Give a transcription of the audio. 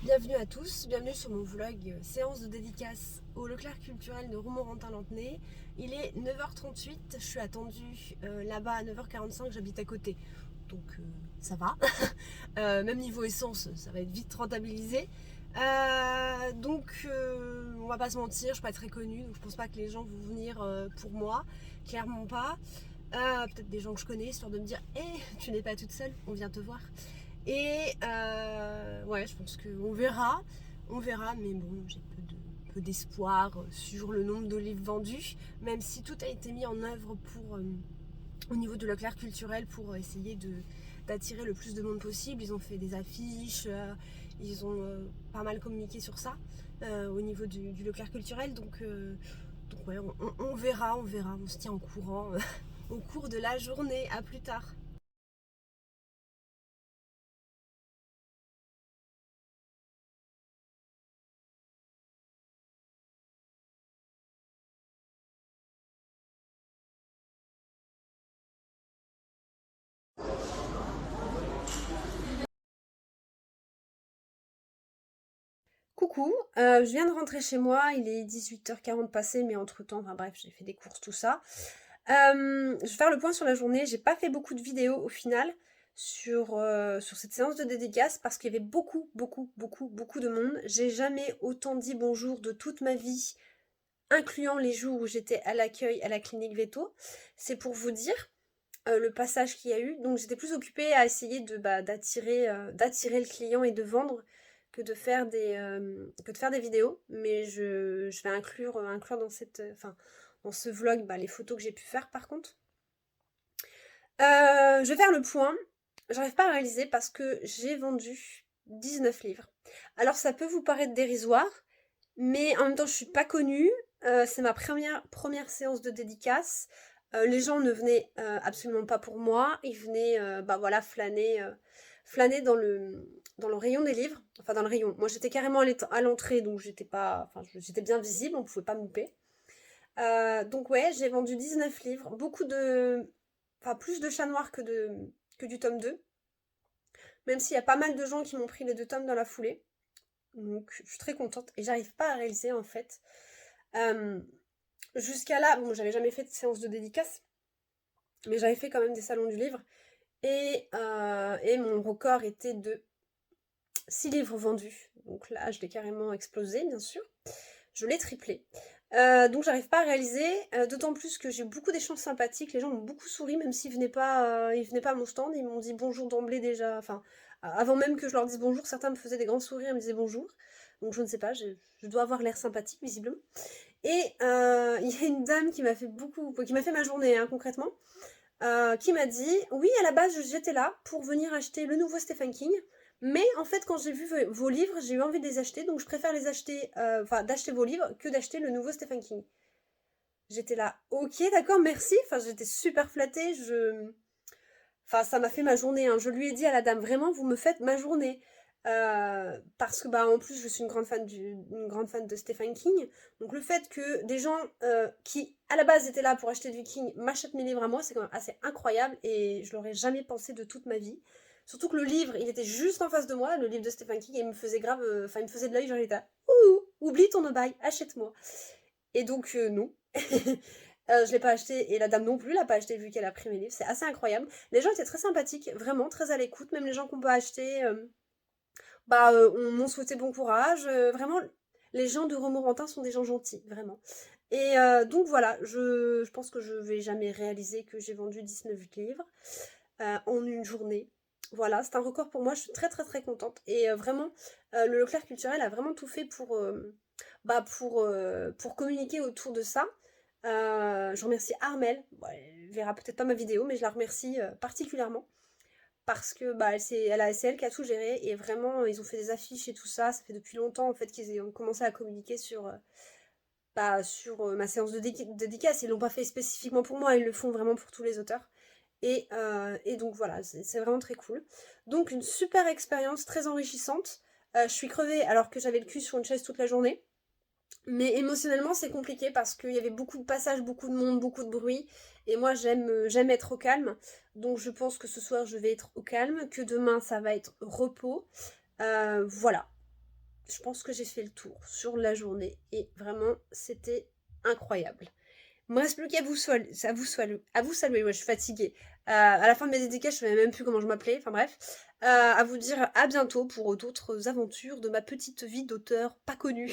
Bienvenue à tous, bienvenue sur mon vlog séance de dédicace au Leclerc culturel de Romorantin-Lanthenay. Il est 9h38, je suis attendue là-bas à 9h45, j'habite à côté. Donc ça va. Même niveau essence, ça va être vite rentabilisé. On va pas se mentir, je suis pas très connue, donc je pense pas que les gens vont venir pour moi, clairement pas. Peut-être des gens que je connais, histoire de me dire hey, tu n'es pas toute seule, on vient te voir. Ouais, je pense on verra, mais bon, j'ai peu d'espoir sur le nombre de livres vendus, même si tout a été mis en œuvre au niveau de Leclerc culturel pour essayer d'attirer le plus de monde possible. Ils ont fait des affiches, ils ont pas mal communiqué sur ça au niveau du Leclerc culturel, donc ouais, on verra, on se tient au courant au cours de la journée. À plus tard. Coucou, je viens de rentrer chez moi, il est 18h40 passé, mais entre-temps, enfin bref, j'ai fait des courses, tout ça. Je vais faire le point sur la journée, j'ai pas fait beaucoup de vidéos au final sur cette séance de dédicace parce qu'il y avait beaucoup de monde. J'ai jamais autant dit bonjour de toute ma vie, incluant les jours où j'étais à l'accueil à la clinique Veto. C'est pour vous dire le passage qu'il y a eu. Donc j'étais plus occupée à essayer d'attirer le client et de vendre que de faire des vidéos. Mais je vais inclure dans ce vlog les photos que j'ai pu faire par contre. Je vais faire le point. J'arrive pas à réaliser parce que j'ai vendu 19 livres. Alors ça peut vous paraître dérisoire, mais en même temps je suis pas connue. C'est ma première séance de dédicace. Les gens ne venaient absolument pas pour moi, ils venaient flâner dans le rayon des livres, enfin dans le rayon. Moi j'étais carrément à l'entrée, donc j'étais bien visible, on pouvait pas me louper. Donc ouais, j'ai vendu 19 livres, plus de chats noirs que du tome 2, même s'il y a pas mal de gens qui m'ont pris les deux tomes dans la foulée. Donc je suis très contente et j'arrive pas à réaliser en fait. Euh, Jusqu'à là, bon, j'avais jamais fait de séance de dédicace, mais j'avais fait quand même des salons du livre. Et mon record était de 6 livres vendus. Donc là, je l'ai carrément explosé, bien sûr. Je l'ai triplé. Donc j'arrive pas à réaliser, d'autant plus que j'ai beaucoup d'échanges sympathiques. Les gens m'ont beaucoup souri, même ils venaient pas à mon stand. Ils m'ont dit bonjour d'emblée déjà. Enfin, avant même que je leur dise bonjour, certains me faisaient des grands sourires et me disaient bonjour. Donc je ne sais pas, je dois avoir l'air sympathique, visiblement. Et il y a une dame qui m'a fait ma journée, hein, concrètement, qui m'a dit oui, à la base j'étais là pour venir acheter le nouveau Stephen King, mais en fait quand j'ai vu vos livres j'ai eu envie de les acheter, donc je préfère d'acheter vos livres que d'acheter le nouveau Stephen King. J'étais là, ok, d'accord, merci. Enfin, j'étais super flattée. Ça m'a fait ma journée, hein. Je lui ai dit à la dame, vraiment, vous me faites ma journée. Parce que en plus je suis une grande fan de Stephen King, donc le fait que des gens qui à la base étaient là pour acheter du King m'achètent mes livres à moi, c'est quand même assez incroyable et je l'aurais jamais pensé de toute ma vie. Surtout que le livre, il était juste en face de moi, le livre de Stephen King, et il me faisait grave, il me faisait de l'œil, genre il était là, ouh, oublie ton obaï, achète-moi. Et donc non. Je l'ai pas acheté et la dame non plus l'a pas acheté vu qu'elle a pris mes livres. C'est assez incroyable. Les gens étaient très sympathiques, vraiment très à l'écoute. Même les gens qu'on peut acheter, on m'ont souhaité bon courage. Vraiment, les gens de Romorantin sont des gens gentils, vraiment. Et donc voilà, je pense que je vais jamais réaliser que j'ai vendu 19 livres en une journée. Voilà, c'est un record pour moi, je suis très contente. Et vraiment, le Leclerc Culturel a vraiment tout fait pour communiquer autour de ça. Je remercie Armel, bon, elle verra peut-être pas ma vidéo, mais je la remercie particulièrement parce que c'est elle qui a tout géré et vraiment ils ont fait des affiches et tout ça. Ça fait depuis longtemps en fait qu'ils ont commencé à communiquer sur ma séance de dédicace. Ils l'ont pas fait spécifiquement pour moi, ils le font vraiment pour tous les auteurs. Et donc voilà, c'est vraiment très cool. Donc une super expérience, très enrichissante. Je suis crevée alors que j'avais le cul sur une chaise toute la journée. Mais émotionnellement, c'est compliqué parce qu'il y avait beaucoup de passages, beaucoup de monde, beaucoup de bruit. Et moi, j'aime être au calme. Donc, je pense que ce soir, je vais être au calme. Que demain, ça va être repos. Voilà. je pense que j'ai fait le tour sur la journée et vraiment, c'était incroyable. Il me reste plus qu'à vous saluer. Ouais, je suis fatiguée. À la fin de mes dédicaces, je savais même plus comment je m'appelais. Enfin bref. À vous dire à bientôt pour d'autres aventures de ma petite vie d'auteur pas connue.